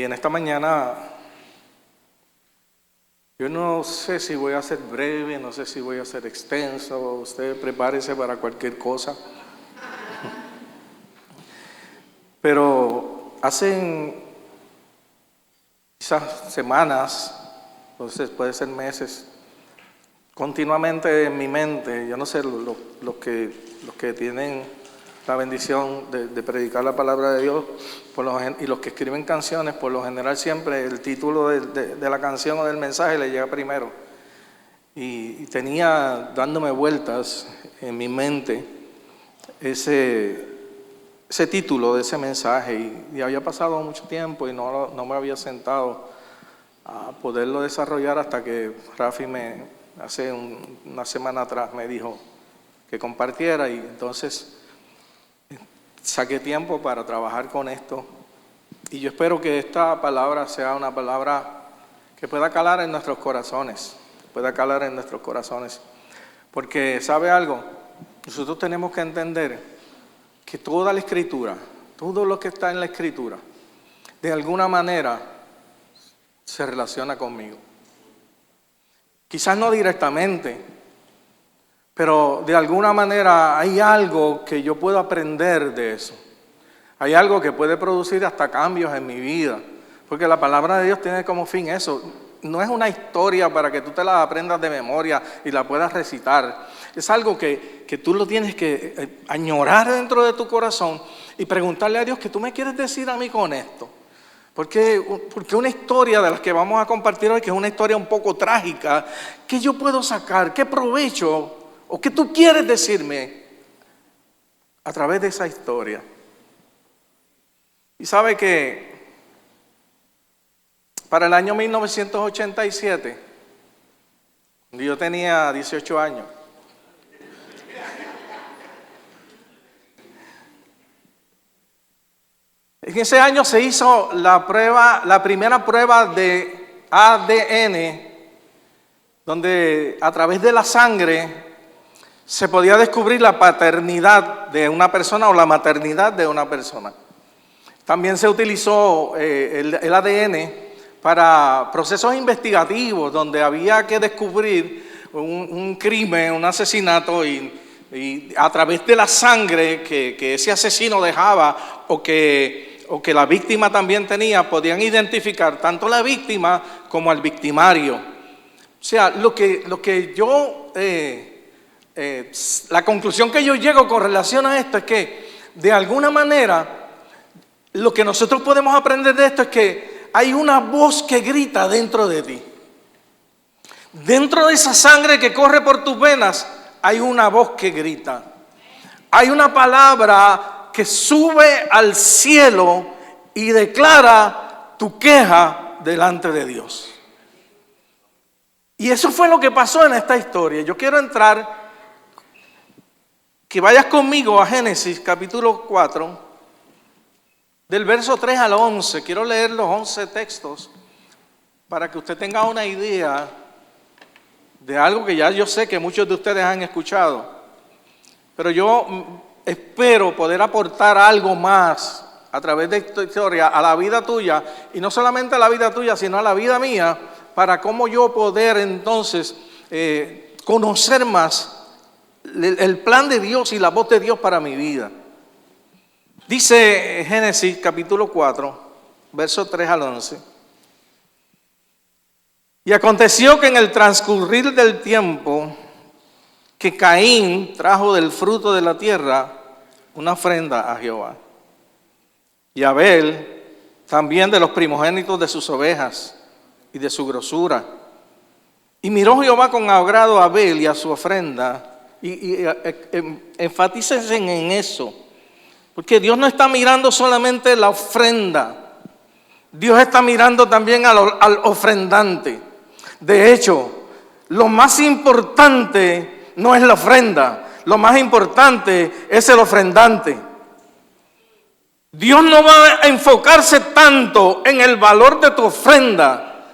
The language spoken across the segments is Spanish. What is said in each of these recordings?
en esta mañana yo no sé si voy a ser breve, no sé si voy a ser extenso. Usted prepárese para cualquier cosa. Pero hace quizás semanas, entonces puede ser meses, continuamente en mi mente, yo no sé, los que tienen la bendición de predicar la palabra de Dios y los que escriben canciones, por lo general siempre el título de la canción o del mensaje le llega primero. Y tenía dándome vueltas en mi mente ese título de ese mensaje, y había pasado mucho tiempo y no me había sentado a poderlo desarrollar hasta que Rafi hace una semana atrás me dijo que compartiera, y entonces saqué tiempo para trabajar con esto, y yo espero que esta palabra sea una palabra que pueda calar en nuestros corazones, porque ¿sabe algo? Nosotros tenemos que entender que toda la Escritura, todo lo que está en la Escritura, de alguna manera se relaciona conmigo. Quizás no directamente, pero de alguna manera hay algo que yo puedo aprender de eso. Hay algo que puede producir hasta cambios en mi vida, porque la palabra de Dios tiene como fin eso. No es una historia para que tú te la aprendas de memoria y la puedas recitar. Es algo que tú lo tienes que añorar dentro de tu corazón y preguntarle a Dios, ¿qué tú me quieres decir a mí con esto? Porque una historia de las que vamos a compartir hoy, que es una historia un poco trágica, ¿qué yo puedo sacar? ¿Qué provecho? ¿O qué tú quieres decirme a través de esa historia? Y sabe que para el año 1987, yo tenía 18 años, en ese año se hizo la primera prueba de ADN, donde a través de la sangre se podía descubrir la paternidad de una persona o la maternidad de una persona. También se utilizó el ADN para procesos investigativos, donde había que descubrir un crimen, un asesinato, y a través de la sangre que ese asesino dejaba o que la víctima también tenía, podían identificar tanto la víctima como al victimario. O sea, la conclusión que yo llego con relación a esto es que, de alguna manera, lo que nosotros podemos aprender de esto es que hay una voz que grita dentro de ti. Dentro de esa sangre que corre por tus venas, hay una voz que grita. Hay una palabra que sube al cielo y declara tu queja delante de Dios. Y eso fue lo que pasó en esta historia. Yo quiero que vayas conmigo a Génesis capítulo 4, del verso 3 al 11. Quiero leer los 11 textos para que usted tenga una idea de algo que ya yo sé que muchos de ustedes han escuchado. Pero yo espero poder aportar algo más a través de esta historia a la vida tuya, y no solamente a la vida tuya, sino a la vida mía, para cómo yo poder entonces conocer más el plan de Dios y la voz de Dios para mi vida. Dice Génesis capítulo 4, versos 3 al 11. Y aconteció que en el transcurrir del tiempo, que Caín trajo del fruto de la tierra una ofrenda a Jehová, y Abel también de los primogénitos de sus ovejas y de su grosura. Y miró Jehová con agrado a Abel y a su ofrenda. Y enfatícense en eso, porque Dios no está mirando solamente la ofrenda, Dios está mirando también al ofrendante. De hecho, lo más importante no es la ofrenda, lo más importante es el ofrendante. Dios no va a enfocarse tanto en el valor de tu ofrenda.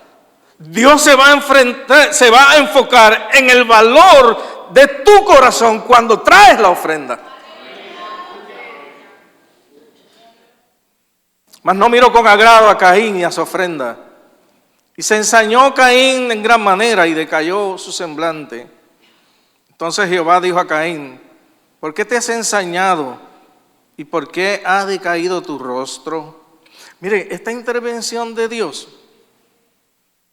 Dios se va a enfocar en el valor de tu corazón cuando traes la ofrenda. Mas no miró con agrado a Caín y a su ofrenda. Y se ensañó Caín en gran manera y decayó su semblante. Entonces Jehová dijo a Caín: ¿por qué te has ensañado y por qué ha decaído tu rostro? Mire, esta intervención de Dios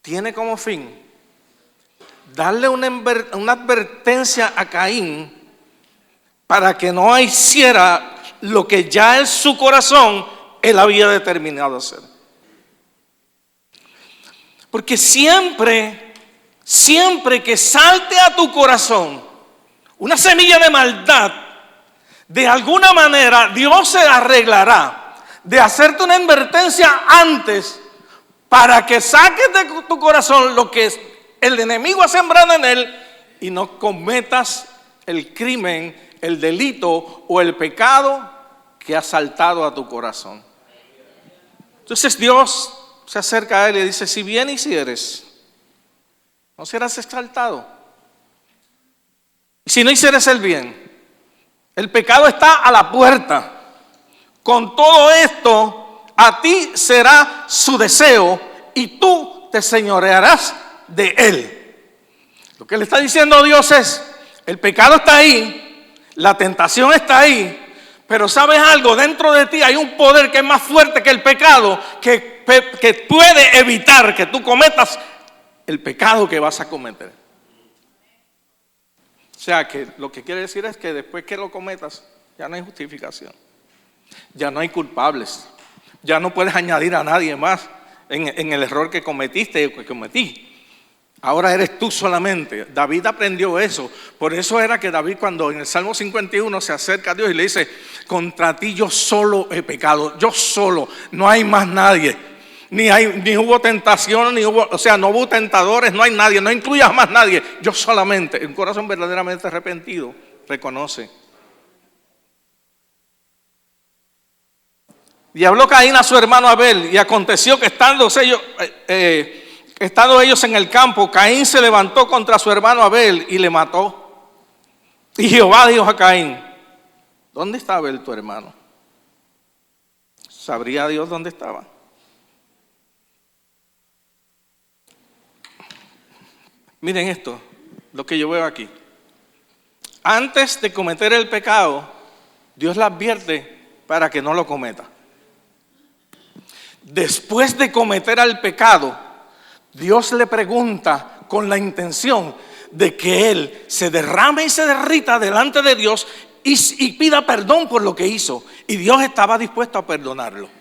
tiene como fin darle una advertencia a Caín para que no hiciera lo que ya en su corazón él había determinado hacer. Porque siempre que salte a tu corazón una semilla de maldad, de alguna manera Dios se arreglará de hacerte una advertencia antes para que saques de tu corazón lo que el enemigo ha sembrado en él y no cometas el crimen, el delito o el pecado que ha saltado a tu corazón. Entonces Dios se acerca a él y dice: si bien hicieres, no serás exaltado. Si no hicieres el bien, el pecado está a la puerta. Con todo esto, a ti será su deseo y tú te señorearás de él. Lo que le está diciendo Dios es: el pecado está ahí, la tentación está ahí, pero ¿sabes algo? Dentro de ti hay un poder que es más fuerte que el pecado, que puede evitar que tú cometas el pecado que vas a cometer. O sea, que lo que quiere decir es que después que lo cometas, ya no hay justificación, ya no hay culpables, ya no puedes añadir a nadie más en el error que cometiste o que cometí. Ahora eres tú solamente. David aprendió eso. Por eso era que David, cuando en el Salmo 51 se acerca a Dios y le dice: contra ti yo solo he pecado, yo solo, no hay más nadie. Ni hubo tentación, no hubo tentadores, no hay nadie, no incluyas más nadie. Yo solamente, un corazón verdaderamente arrepentido, reconoce. Y habló Caín a su hermano Abel, y aconteció que estando ellos en el campo, Caín se levantó contra su hermano Abel y le mató. Y Jehová dijo a Caín: ¿dónde está Abel tu hermano? ¿Sabría Dios dónde estaba? Miren esto, lo que yo veo aquí. Antes de cometer el pecado, Dios le advierte para que no lo cometa. Después de cometer el pecado, Dios le pregunta con la intención de que él se derrame y se derrita delante de Dios y pida perdón por lo que hizo. Y Dios estaba dispuesto a perdonarlo.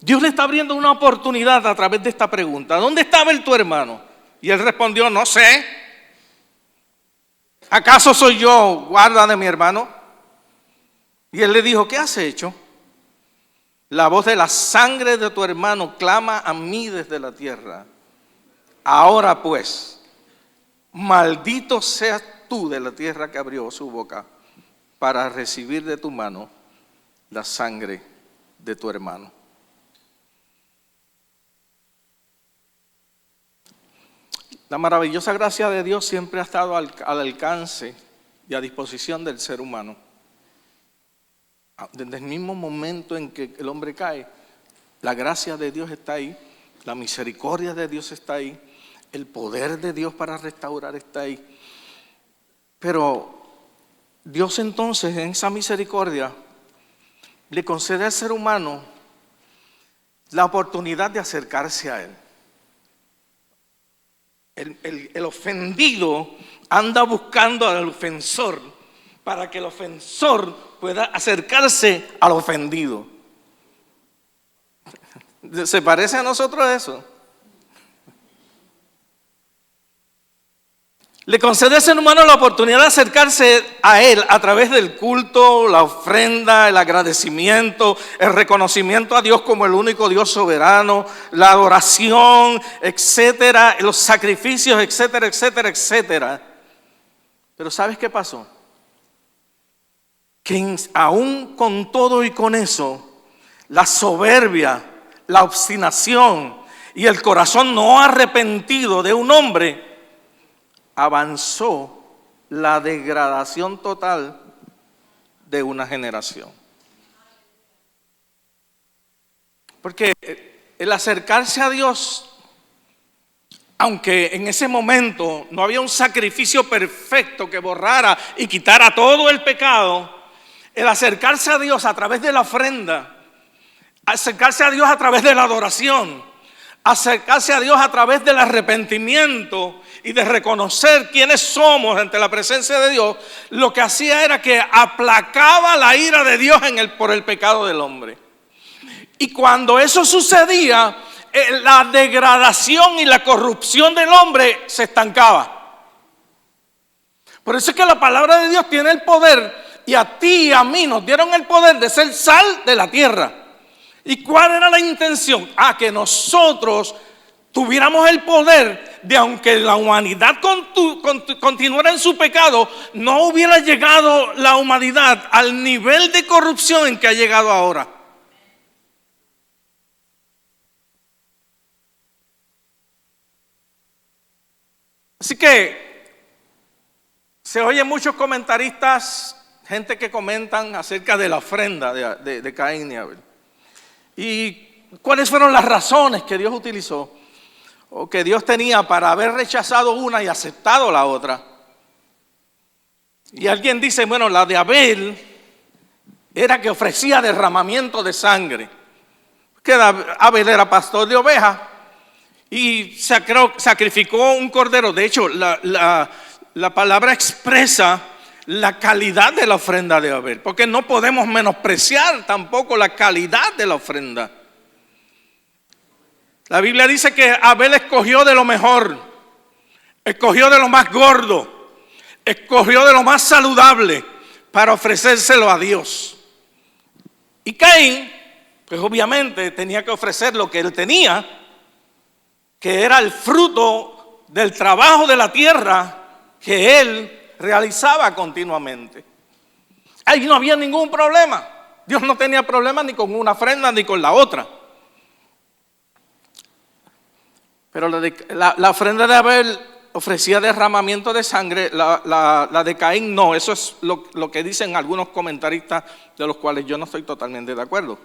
Dios le está abriendo una oportunidad a través de esta pregunta: ¿dónde estaba tu hermano? Y él respondió: no sé. ¿Acaso soy yo guarda de mi hermano? Y él le dijo: ¿qué has hecho? La voz de la sangre de tu hermano clama a mí desde la tierra. Ahora pues, maldito seas tú de la tierra que abrió su boca para recibir de tu mano la sangre de tu hermano. La maravillosa gracia de Dios siempre ha estado al alcance y a disposición del ser humano. Desde el mismo momento en que el hombre cae, la gracia de Dios está ahí, la misericordia de Dios está ahí, el poder de Dios para restaurar está ahí. Pero Dios entonces, en esa misericordia, le concede al ser humano la oportunidad de acercarse a Él. El ofendido anda buscando al ofensor para que el ofensor pueda acercarse al ofendido. ¿Se parece a nosotros eso? Le concede al ser humano la oportunidad de acercarse a Él a través del culto, la ofrenda, el agradecimiento, el reconocimiento a Dios como el único Dios soberano, la adoración, etcétera, los sacrificios, etcétera, etcétera, etcétera. Pero ¿sabes qué pasó? Que aún con todo y con eso, la soberbia, la obstinación y el corazón no arrepentido de un hombre avanzó la degradación total de una generación. Porque el acercarse a Dios, aunque en ese momento no había un sacrificio perfecto que borrara y quitara todo el pecado, el acercarse a Dios a través de la ofrenda, acercarse a Dios a través de la adoración, acercarse a Dios a través del arrepentimiento y de reconocer quiénes somos ante la presencia de Dios, lo que hacía era que aplacaba la ira de Dios por el pecado del hombre. Y cuando eso sucedía, la degradación y la corrupción del hombre se estancaba. Por eso es que la palabra de Dios tiene el poder, y a ti y a mí nos dieron el poder de ser sal de la tierra. ¿Y cuál era la intención? Que nosotros tuviéramos el poder de, aunque la humanidad continuara en su pecado, no hubiera llegado la humanidad al nivel de corrupción en que ha llegado ahora. Así que se oyen muchos comentaristas, gente que comentan acerca de la ofrenda de Caín y Abel. ¿Y cuáles fueron las razones que Dios utilizó o que Dios tenía para haber rechazado una y aceptado la otra? Y alguien dice, bueno, la de Abel era que ofrecía derramamiento de sangre. Que Abel era pastor de ovejas y sacrificó un cordero. De hecho, la palabra expresa la calidad de la ofrenda de Abel, porque no podemos menospreciar tampoco la calidad de la ofrenda. La Biblia dice que Abel escogió de lo mejor, escogió de lo más gordo, escogió de lo más saludable para ofrecérselo a Dios. Y Caín, pues obviamente tenía que ofrecer lo que él tenía, que era el fruto del trabajo de la tierra que él realizaba continuamente. Ahí no había ningún problema. Dios no tenía problema ni con una ofrenda ni con la otra. Pero la ofrenda de Abel ofrecía derramamiento de sangre, la de Caín no. Eso es lo que dicen algunos comentaristas, de los cuales yo no estoy totalmente de acuerdo.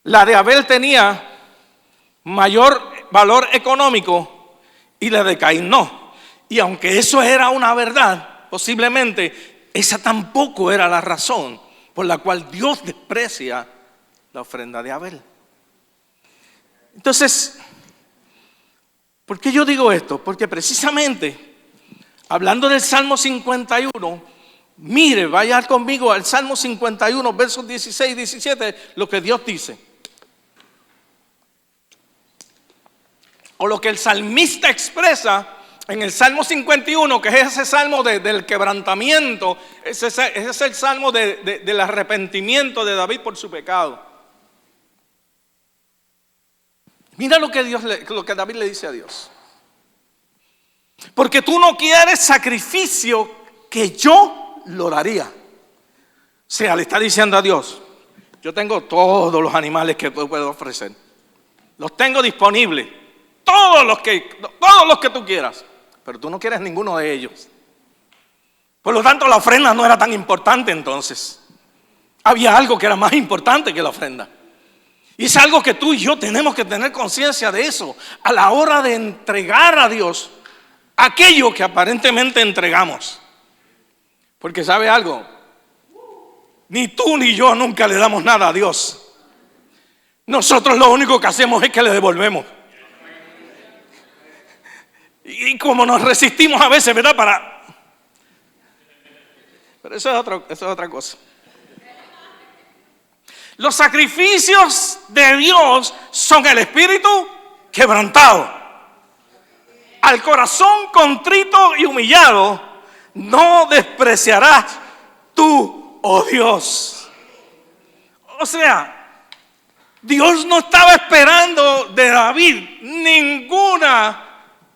La de Abel tenía mayor valor económico y la de Caín no. Y aunque eso era una verdad, posiblemente esa tampoco era la razón por la cual Dios desprecia la ofrenda de Abel. Entonces, ¿por qué yo digo esto? Porque precisamente, hablando del Salmo 51, mire, vaya conmigo al Salmo 51, versos 16 y 17, lo que Dios dice. O lo que el salmista expresa en el Salmo 51, que es ese salmo del quebrantamiento, ese es el salmo del arrepentimiento de David por su pecado. Mira lo que David le dice a Dios. Porque tú no quieres sacrificio que yo lo daría. O sea, le está diciendo a Dios, yo tengo todos los animales que puedo ofrecer. Los tengo disponibles. Todos los que tú quieras. Pero tú no quieres ninguno de ellos. Por lo tanto, la ofrenda no era tan importante entonces. Había algo que era más importante que la ofrenda. Y es algo que tú y yo tenemos que tener conciencia de eso a la hora de entregar a Dios aquello que aparentemente entregamos. Porque ¿sabe algo? Ni tú ni yo nunca le damos nada a Dios. Nosotros lo único que hacemos es que le devolvemos. Y como nos resistimos a veces, ¿verdad? Pero eso es otra cosa. Los sacrificios de Dios son el espíritu quebrantado. Al corazón contrito y humillado no despreciarás tú, oh Dios. O sea, Dios no estaba esperando de David ninguna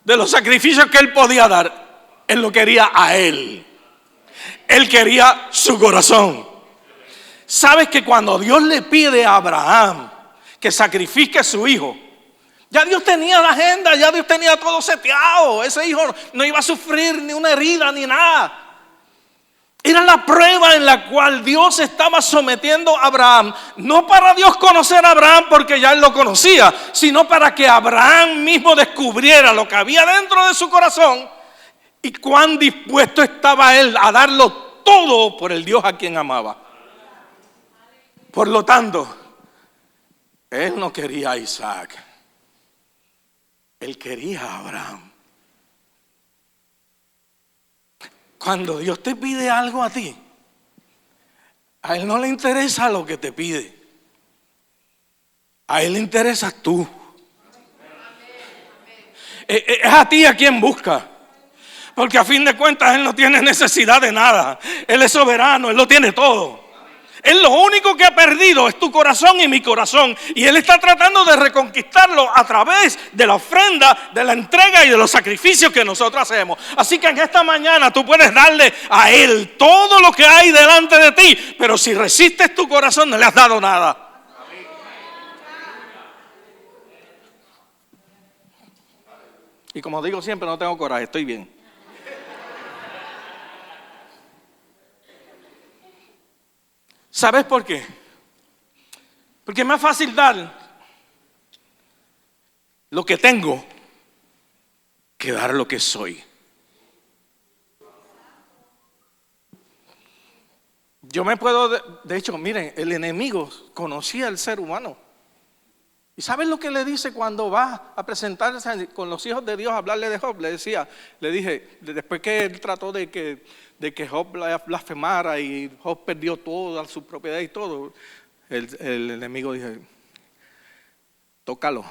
de los sacrificios que él podía dar. Él lo quería a él. Él quería su corazón. ¿Sabes que cuando Dios le pide a Abraham que sacrifique a su hijo, Ya Dios tenía la agenda, ya Dios tenía todo seteado. Ese hijo no iba a sufrir ni una herida ni nada. Era la prueba en la cual Dios estaba sometiendo a Abraham. No para Dios conocer a Abraham porque ya él lo conocía, sino para que Abraham mismo descubriera lo que había dentro de su corazón y cuán dispuesto estaba él a darlo todo por el Dios a quien amaba. Por lo tanto, él no quería a Isaac, él quería a Abraham. Cuando Dios te pide algo a ti, a Él no le interesa lo que te pide. A Él le interesa tú. Es a ti a quien busca. Porque a fin de cuentas Él no tiene necesidad de nada. Él es soberano, Él lo tiene todo. Él lo único que ha perdido es tu corazón y mi corazón. Y Él está tratando de reconquistarlo a través de la ofrenda, de la entrega y de los sacrificios que nosotros hacemos. Así que en esta mañana tú puedes darle a Él todo lo que hay delante de ti. Pero si resistes tu corazón no le has dado nada. Y como digo siempre, no tengo coraje, estoy bien. ¿Sabes por qué? Porque es más fácil dar lo que tengo que dar lo que soy. Yo me puedo, de hecho, miren, el enemigo conocía al ser humano. ¿Y sabes lo que le dice cuando va a presentarse con los hijos de Dios a hablarle de Job? Le dije, después que él trató de que Job blasfemara y Job perdió toda su propiedad y todo, el enemigo dijo, tócalo.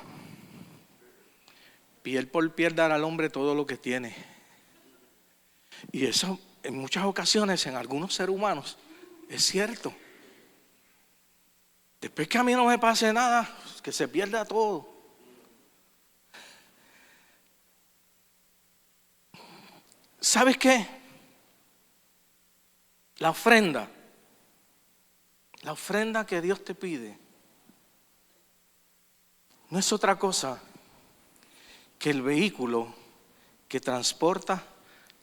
Piel por piel dará al hombre todo lo que tiene. Y eso en muchas ocasiones en algunos seres humanos es cierto. Después que a mí no me pase nada, que se pierda todo. ¿Sabes qué? La ofrenda que Dios te pide no es otra cosa que el vehículo que transporta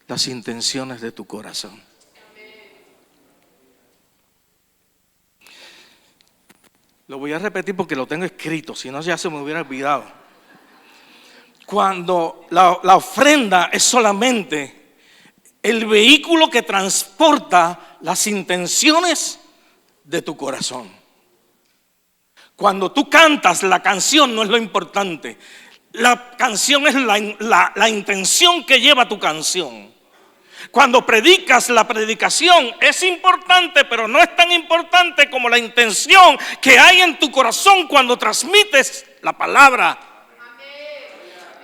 las intenciones de tu corazón. Lo voy a repetir porque lo tengo escrito, si no ya se me hubiera olvidado. Cuando la ofrenda es solamente el vehículo que transporta las intenciones de tu corazón. Cuando tú cantas, la canción no es lo importante. La canción es la intención que lleva tu canción. Cuando predicas, la predicación es importante, pero no es tan importante como la intención que hay en tu corazón cuando transmites la palabra.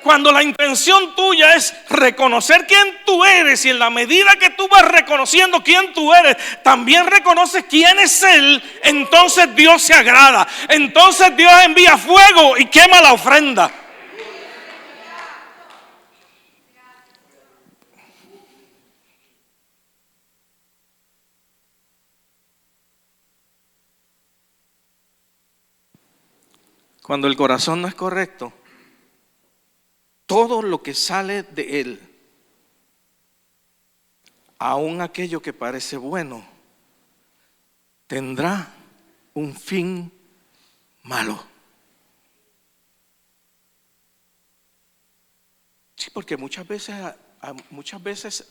Cuando la intención tuya es reconocer quién tú eres, y en la medida que tú vas reconociendo quién tú eres, también reconoces quién es Él, entonces Dios se agrada. Entonces Dios envía fuego y quema la ofrenda. Cuando el corazón no es correcto, todo lo que sale de él, aun aquello que parece bueno, tendrá un fin malo. Sí, porque muchas veces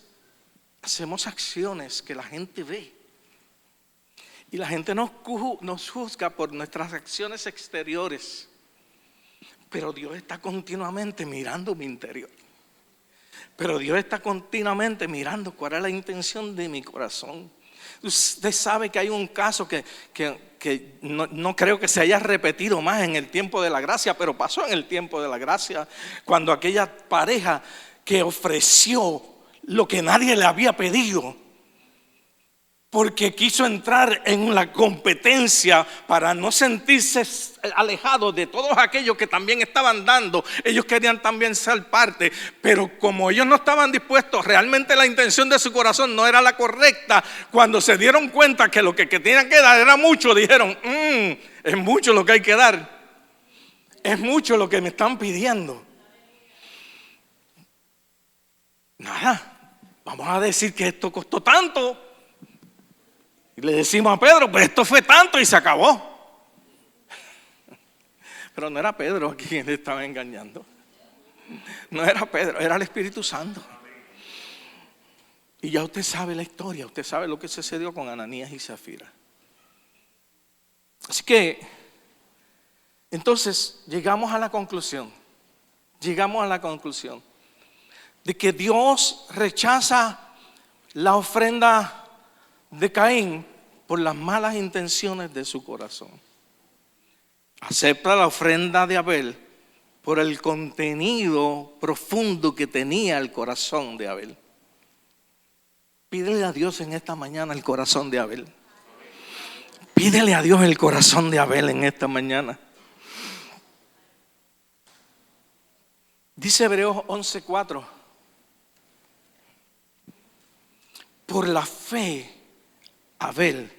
hacemos acciones que la gente ve. Y la gente nos juzga por nuestras acciones exteriores. Pero Dios está continuamente mirando mi interior. Pero Dios está continuamente mirando cuál es la intención de mi corazón. Usted sabe que hay un caso que no creo que se haya repetido más en el tiempo de la gracia, pero pasó en el tiempo de la gracia, cuando aquella pareja que ofreció lo que nadie le había pedido, porque quiso entrar en la competencia para no sentirse alejado de todos aquellos que también estaban dando. Ellos querían también ser parte, pero como ellos no estaban dispuestos, realmente la intención de su corazón no era la correcta. Cuando se dieron cuenta que lo que tenían que dar era mucho, dijeron, es mucho lo que hay que dar. Es mucho lo que me están pidiendo. Nada, vamos a decir que esto costó tanto. Y le decimos a Pedro, pues esto fue tanto y se acabó. Pero no era Pedro a quien le estaba engañando. No era Pedro, era el Espíritu Santo. Y ya usted sabe la historia, usted sabe lo que sucedió con Ananías y Zafira. Así que, entonces, llegamos a la conclusión de que Dios rechaza la ofrenda de Caín por las malas intenciones de su corazón. Acepta la ofrenda de Abel por el contenido profundo que tenía el corazón de Abel. Pídele a Dios en esta mañana el corazón de Abel. Pídele a Dios el corazón de Abel en esta mañana. Dice Hebreos 11:4. Por la fe, Abel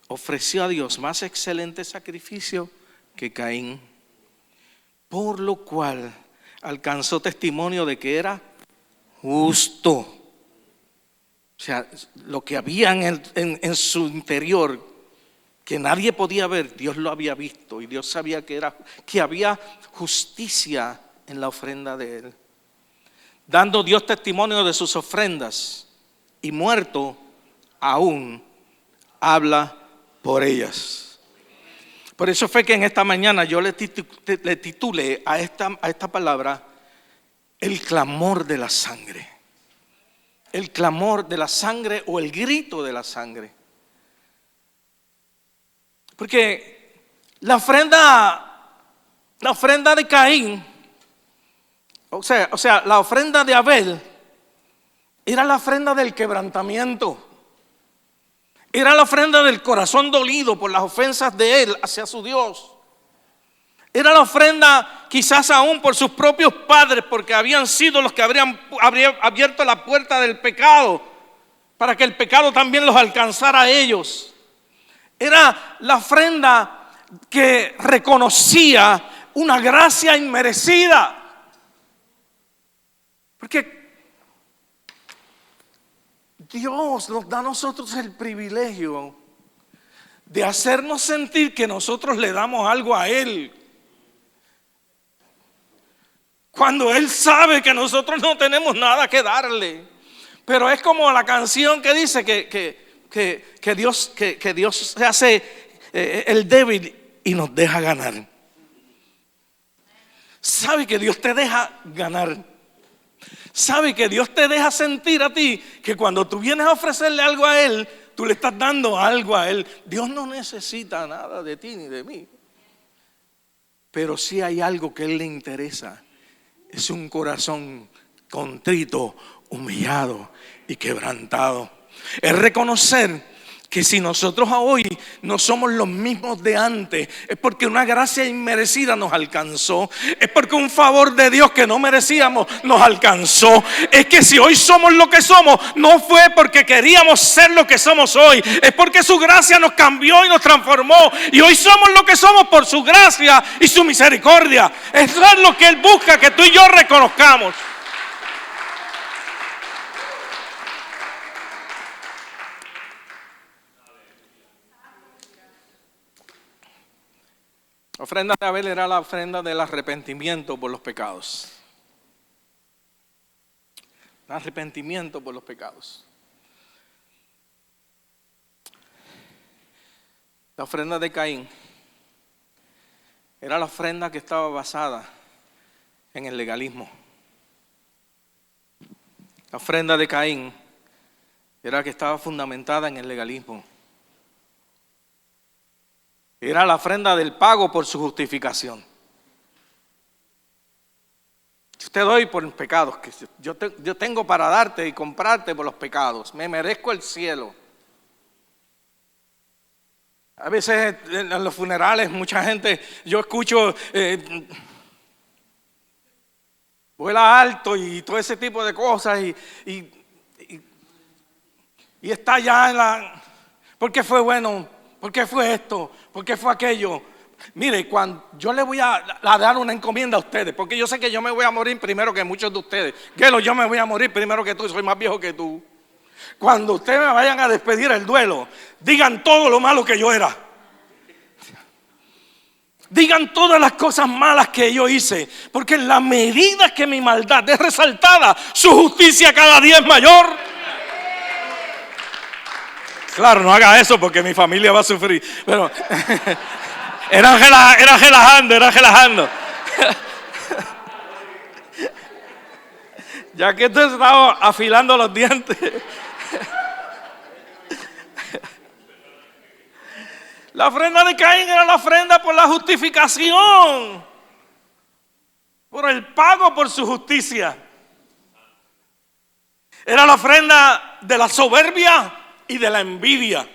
ofreció a Dios más excelente sacrificio que Caín, por lo cual alcanzó testimonio de que era justo. O sea, lo que había en su interior, que nadie podía ver, Dios lo había visto y Dios sabía que había justicia en la ofrenda de él. Dando Dios testimonio de sus ofrendas y muerto, aún habla por ellas. Por eso fue que en esta mañana yo le titulé a esta palabra el clamor de la sangre. El clamor de la sangre o el grito de la sangre. Porque la ofrenda de Caín, o sea, la ofrenda de Abel era la ofrenda del quebrantamiento. Era la ofrenda del corazón dolido por las ofensas de él hacia su Dios. Era la ofrenda quizás aún por sus propios padres, porque habían sido los que habrían abierto la puerta del pecado para que el pecado también los alcanzara a ellos. Era la ofrenda que reconocía una gracia inmerecida. Porque Dios nos da a nosotros el privilegio de hacernos sentir que nosotros le damos algo a Él, cuando Él sabe que nosotros no tenemos nada que darle. Pero es como la canción que dice que Dios se hace el débil y nos deja ganar. Sabe que Dios te deja ganar. Sabe que Dios te deja sentir a ti que cuando tú vienes a ofrecerle algo a Él, tú le estás dando algo a Él. Dios no necesita nada de ti ni de mí. Pero sí hay algo que a Él le interesa. Es un corazón contrito, humillado y quebrantado. Es reconocer que si nosotros hoy no somos los mismos de antes, es porque una gracia inmerecida nos alcanzó. Es porque un favor de Dios que no merecíamos nos alcanzó. Es que si hoy somos lo que somos, no fue porque queríamos ser lo que somos hoy. Es porque su gracia nos cambió y nos transformó. Y hoy somos lo que somos por su gracia y su misericordia. Eso es lo que Él busca, que tú y yo reconozcamos. La ofrenda de Abel era la ofrenda del arrepentimiento por los pecados. Arrepentimiento por los pecados. La ofrenda de Caín era la ofrenda que estaba basada en el legalismo. La ofrenda de Caín era la que estaba fundamentada en el legalismo. Era la ofrenda del pago por su justificación. Yo te doy por pecados que yo tengo para darte y comprarte por los pecados. Me merezco el cielo. A veces en los funerales mucha gente, yo escucho vuela alto y todo ese tipo de cosas y está ya en la... ¿Por qué fue bueno? ¿Por qué fue esto? ¿Por qué fue aquello? Mire, cuando yo le voy a dar una encomienda a ustedes, porque yo sé que yo me voy a morir primero que muchos de ustedes. Gelo, yo me voy a morir primero que tú, soy más viejo que tú. Cuando ustedes me vayan a despedir el duelo, digan todo lo malo que yo era. Digan todas las cosas malas que yo hice, porque en la medida que mi maldad es resaltada, su justicia cada día es mayor. Claro, no haga eso porque mi familia va a sufrir. Pero era relajando. Ya que tú estabas afilando los dientes. La ofrenda de Caín era la ofrenda por la justificación, por el pago por su justicia. Era la ofrenda de la soberbia y de la envidia.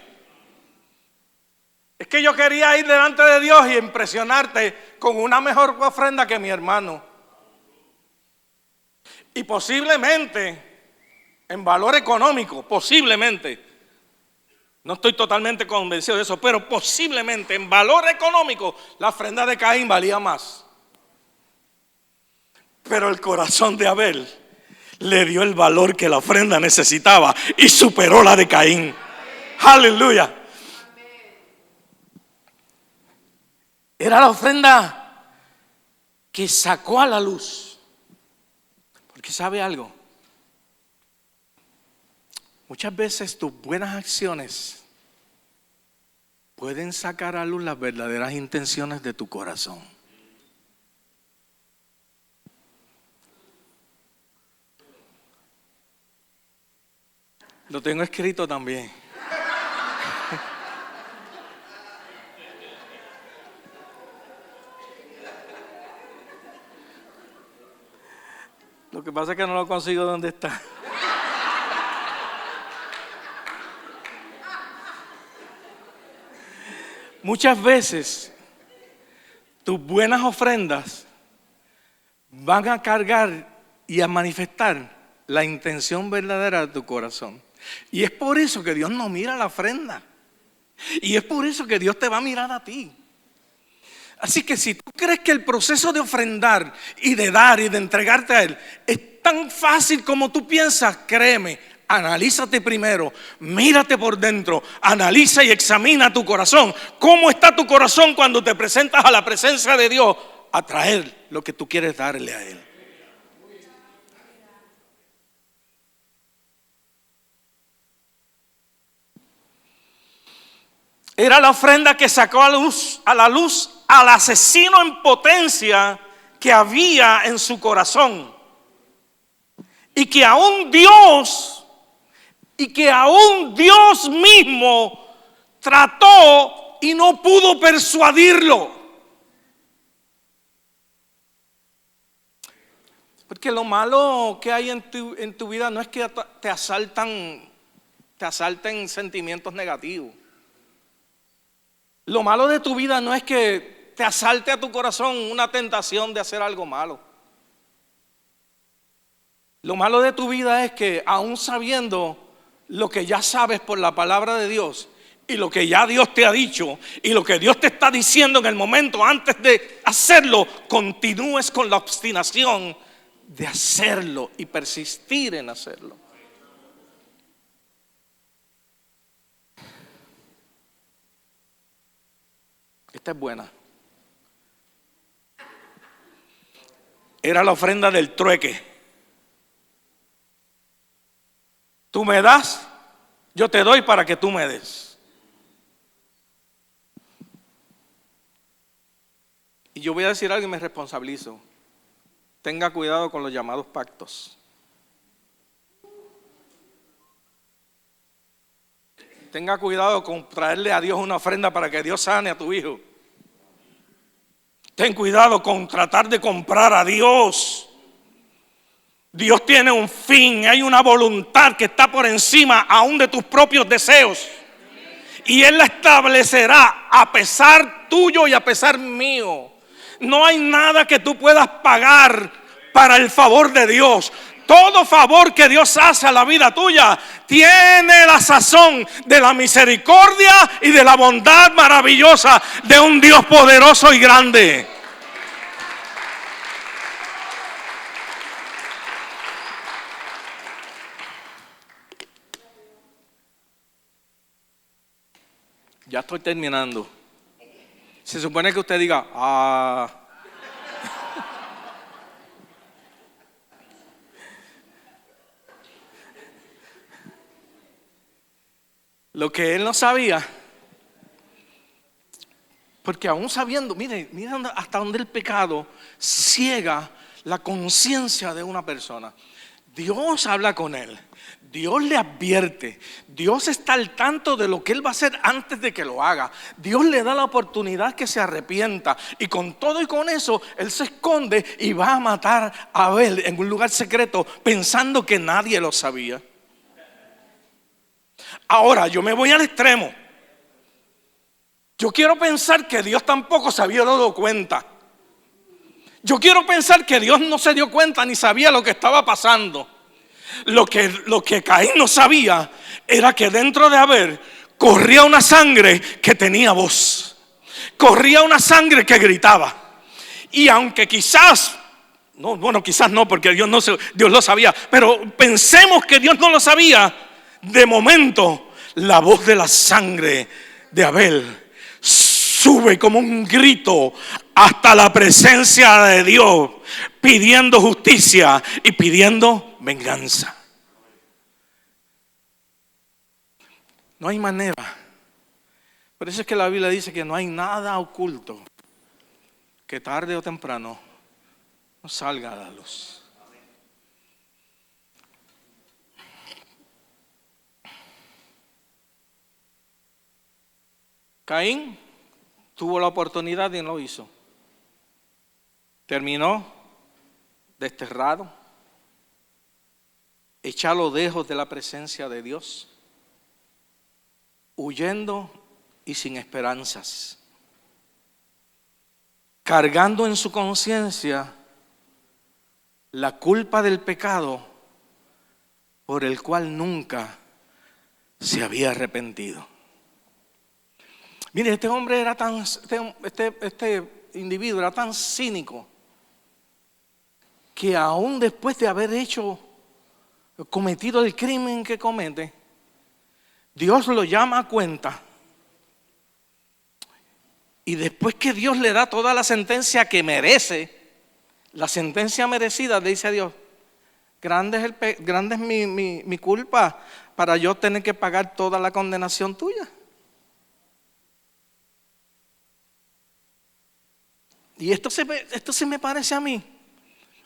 Es que yo quería ir delante de Dios y impresionarte con una mejor ofrenda que mi hermano. Y posiblemente, en valor económico, posiblemente, no estoy totalmente convencido de eso, pero posiblemente en valor económico la ofrenda de Caín valía más. Pero el corazón de Abel le dio el valor que la ofrenda necesitaba y superó la de Caín. Aleluya. Era la ofrenda que sacó a la luz. Porque ¿sabe algo? Muchas veces tus buenas acciones pueden sacar a luz las verdaderas intenciones de tu corazón. Lo tengo escrito también. Lo que pasa es que no lo consigo donde está. Muchas veces tus buenas ofrendas van a cargar y a manifestar la intención verdadera de tu corazón. Y es por eso que Dios no mira la ofrenda. Y es por eso que Dios te va a mirar a ti. Así que si tú crees que el proceso de ofrendar y de dar y de entregarte a Él es tan fácil como tú piensas, créeme, analízate primero, mírate por dentro, analiza y examina tu corazón. ¿Cómo está tu corazón cuando te presentas a la presencia de Dios a traer lo que tú quieres darle a Él? Era la ofrenda que sacó a la luz al asesino en potencia que había en su corazón. Y que aún Dios mismo trató y no pudo persuadirlo. Porque lo que hay en tu vida no es que te asalten sentimientos negativos. Lo malo de tu vida no es que te asalte a tu corazón una tentación de hacer algo malo. Lo malo de tu vida es que aún sabiendo lo que ya sabes por la palabra de Dios y lo que ya Dios te ha dicho y lo que Dios te está diciendo en el momento antes de hacerlo, continúes con la obstinación de hacerlo y persistir en hacerlo. Esta es buena. Era la ofrenda del trueque. Tú me das, yo te doy para que tú me des. Y yo voy a decir algo y me responsabilizo. Tenga cuidado con los llamados pactos. Tenga cuidado con traerle a Dios una ofrenda para que Dios sane a tu hijo. Ten cuidado con tratar de comprar a Dios. Dios tiene un fin, hay una voluntad que está por encima aún de tus propios deseos. Y Él la establecerá a pesar tuyo y a pesar mío. No hay nada que tú puedas pagar para el favor de Dios. Todo favor que Dios hace a la vida tuya tiene la sazón de la misericordia y de la bondad maravillosa de un Dios poderoso y grande. Ya estoy terminando. Se supone que usted diga, Lo que él no sabía, porque aún sabiendo, mire hasta donde el pecado ciega la conciencia de una persona. Dios habla con él, Dios le advierte, Dios está al tanto de lo que él va a hacer antes de que lo haga. Dios le da la oportunidad que se arrepienta, y con todo y con eso él se esconde y va a matar a Abel en un lugar secreto pensando que nadie lo sabía. Ahora yo me voy al extremo. Yo quiero pensar que Dios tampoco se había dado cuenta. Yo quiero pensar que Dios no se dio cuenta ni sabía lo que estaba pasando. Lo que Caín no sabía era que dentro de Abel corría una sangre que tenía voz. Corría una sangre que gritaba. Y aunque quizás no, porque Dios lo sabía, pero pensemos que Dios no lo sabía. De momento, la voz de la sangre de Abel sube como un grito hasta la presencia de Dios, pidiendo justicia y pidiendo venganza. No hay manera. Por eso es que la Biblia dice que no hay nada oculto que tarde o temprano no salga a la luz. Caín tuvo la oportunidad y no lo hizo. Terminó desterrado, echado lejos de la presencia de Dios, huyendo y sin esperanzas, cargando en su conciencia la culpa del pecado por el cual nunca se había arrepentido. Mire, este hombre era este individuo era tan cínico que aún después de haber cometido el crimen que comete, Dios lo llama a cuenta. Y después que Dios le da toda la sentencia que merece, la sentencia merecida, le dice a Dios: grande es mi culpa para yo tener que pagar toda la condenación tuya. Y esto se me parece a mí,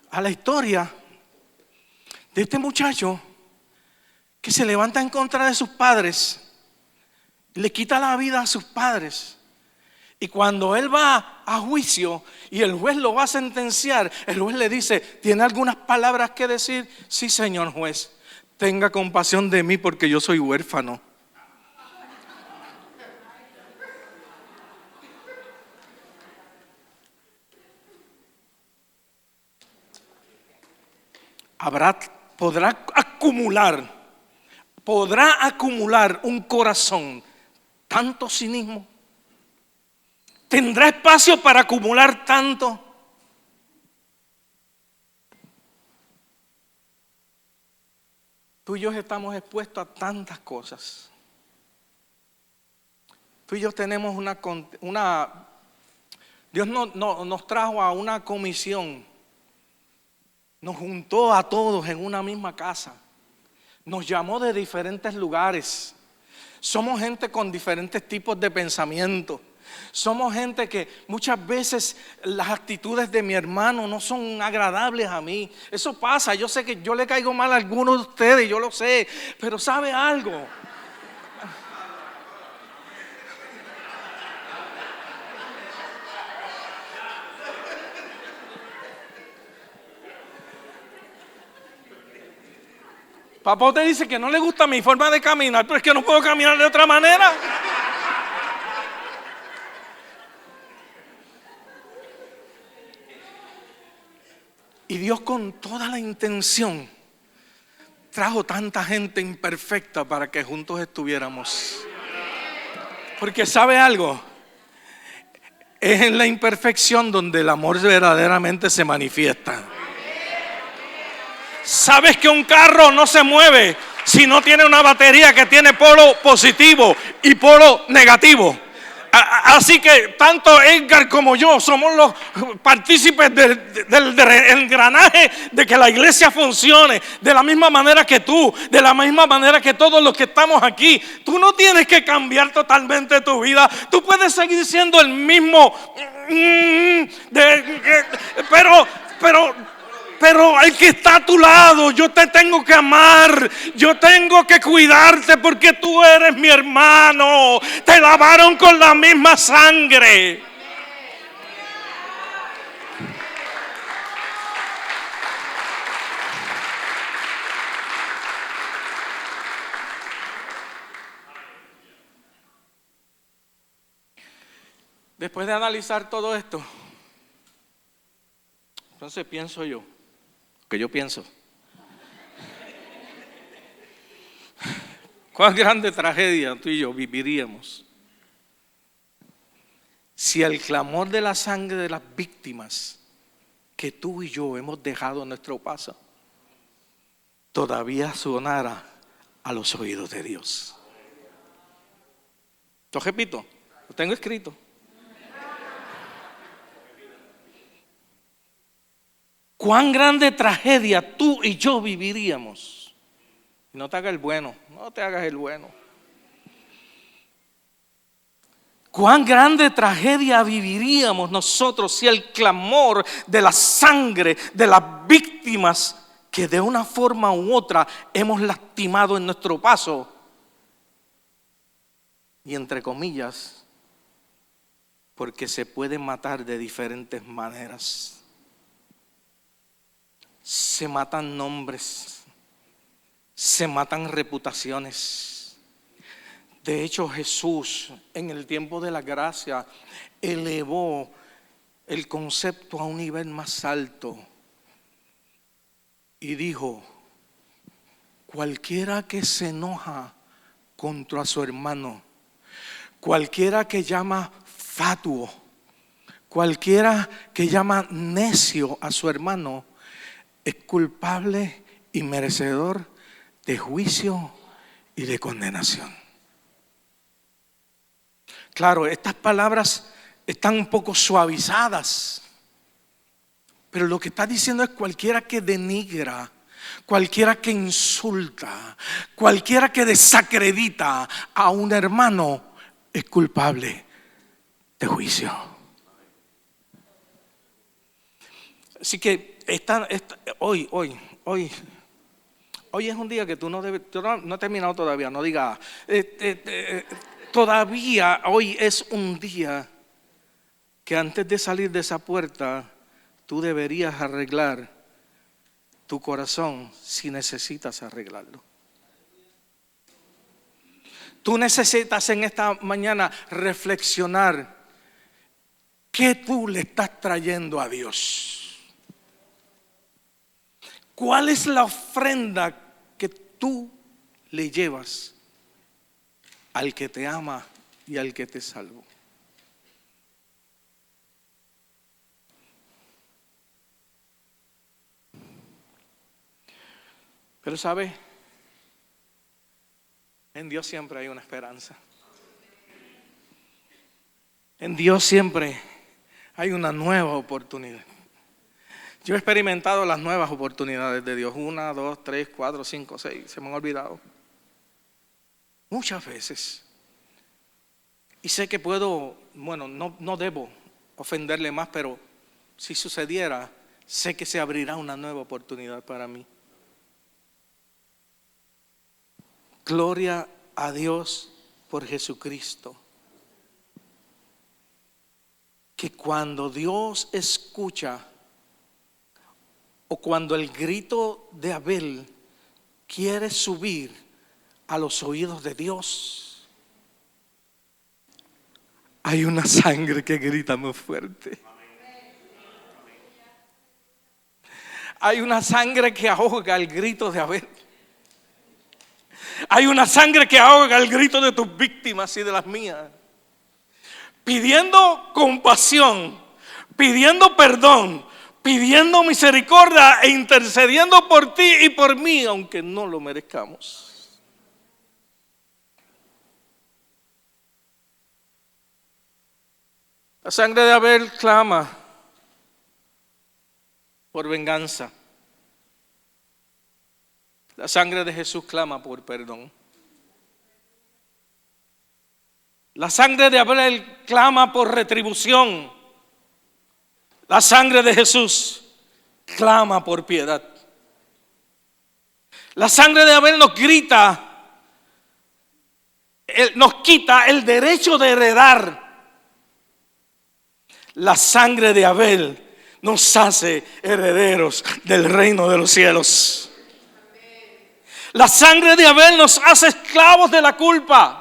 a la historia de este muchacho que se levanta en contra de sus padres, le quita la vida a sus padres. Y cuando él va a juicio y el juez lo va a sentenciar, el juez le dice: ¿tiene algunas palabras que decir? Sí, señor juez, tenga compasión de mí porque yo soy huérfano. Podrá acumular un corazón tanto cinismo. ¿Tendrá espacio para acumular tanto? Tú y yo estamos expuestos a tantas cosas. Tú y yo tenemos Dios nos trajo a una comisión. Nos juntó a todos en una misma casa. Nos llamó de diferentes lugares. Somos gente con diferentes tipos de pensamiento. Somos gente que muchas veces las actitudes de mi hermano no son agradables a mí. Eso pasa. Yo sé que yo le caigo mal a algunos de ustedes, yo lo sé. Pero ¿sabe algo? Papá te dice que no le gusta mi forma de caminar, pero es que no puedo caminar de otra manera. Y Dios, con toda la intención trajo tanta gente imperfecta para que juntos estuviéramos. Porque ¿sabe algo? Es en la imperfección donde el amor verdaderamente se manifiesta. ¿Sabes que un carro no se mueve si no tiene una batería que tiene polo positivo y polo negativo? Así que tanto Edgar como yo somos los partícipes del engranaje de que la iglesia funcione. De la misma manera que tú, de la misma manera que todos los que estamos aquí. Tú no tienes que cambiar totalmente tu vida. Tú puedes seguir siendo el mismo. Pero el que está a tu lado, yo te tengo que amar, yo tengo que cuidarte porque tú eres mi hermano. Te lavaron con la misma sangre. Después de analizar todo esto, entonces pienso yo, que yo pienso, cuán grande tragedia tú y yo viviríamos si el clamor de la sangre de las víctimas que tú y yo hemos dejado en nuestro paso todavía sonara a los oídos de Dios. Lo repito, lo tengo escrito. Cuán grande tragedia tú y yo viviríamos. No te hagas el bueno, no te hagas el bueno. Cuán grande tragedia viviríamos nosotros si el clamor de la sangre de las víctimas que de una forma u otra hemos lastimado en nuestro paso, y entre comillas, porque se puede matar de diferentes maneras. Se matan nombres, se matan reputaciones. De hecho, Jesús en el tiempo de la gracia elevó el concepto a un nivel más alto y dijo: cualquiera que se enoja contra su hermano, cualquiera que llama fatuo, cualquiera que llama necio a su hermano, es culpable y merecedor de juicio y de condenación. Claro, estas palabras están un poco suavizadas, pero lo que está diciendo es cualquiera que denigra, cualquiera que insulta, cualquiera que desacredita a un hermano es culpable de juicio. Así que hoy es un día que tú no debes. Yo no he terminado todavía, no diga. Todavía hoy es un día que antes de salir de esa puerta, tú deberías arreglar tu corazón si necesitas arreglarlo. Tú necesitas en esta mañana reflexionar qué tú le estás trayendo a Dios. ¿Cuál es la ofrenda que tú le llevas al que te ama y al que te salvó? Pero ¿sabe? En Dios siempre hay una esperanza. En Dios siempre hay una nueva oportunidad. Yo he experimentado las nuevas oportunidades de Dios. 1, 2, 3, 4, 5, 6. Se me han olvidado. Muchas veces. Y sé que no debo ofenderle más, pero si sucediera, sé que se abrirá una nueva oportunidad para mí. Gloria a Dios por Jesucristo. Que cuando Dios escucha, o cuando el grito de Abel quiere subir a los oídos de Dios, hay una sangre que grita muy fuerte. Hay una sangre que ahoga el grito de Abel. Hay una sangre que ahoga el grito de tus víctimas y de las mías, pidiendo compasión, pidiendo perdón, pidiendo misericordia e intercediendo por ti y por mí, aunque no lo merezcamos. La sangre de Abel clama por venganza. La sangre de Jesús clama por perdón. La sangre de Abel clama por retribución. La sangre de Jesús clama por piedad. La sangre de Abel nos grita, nos quita el derecho de heredar. La sangre de Abel nos hace herederos del reino de los cielos. La sangre de Abel nos hace esclavos de la culpa.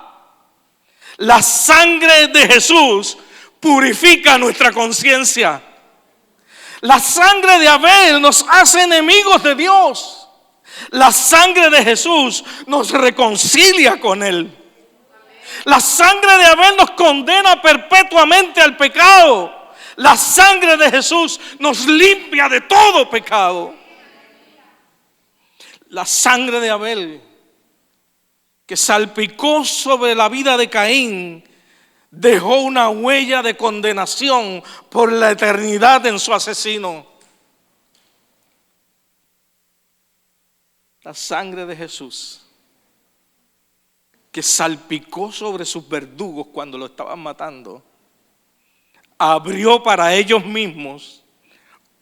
La sangre de Jesús purifica nuestra conciencia. La sangre de Abel nos hace enemigos de Dios. La sangre de Jesús nos reconcilia con Él. La sangre de Abel nos condena perpetuamente al pecado. La sangre de Jesús nos limpia de todo pecado. La sangre de Abel, que salpicó sobre la vida de Caín, dejó una huella de condenación por la eternidad en su asesino. La sangre de Jesús, que salpicó sobre sus verdugos cuando lo estaban matando, abrió para ellos mismos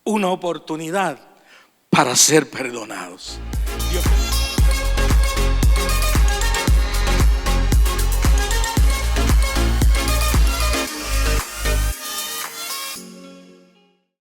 una oportunidad para ser perdonados. Dios.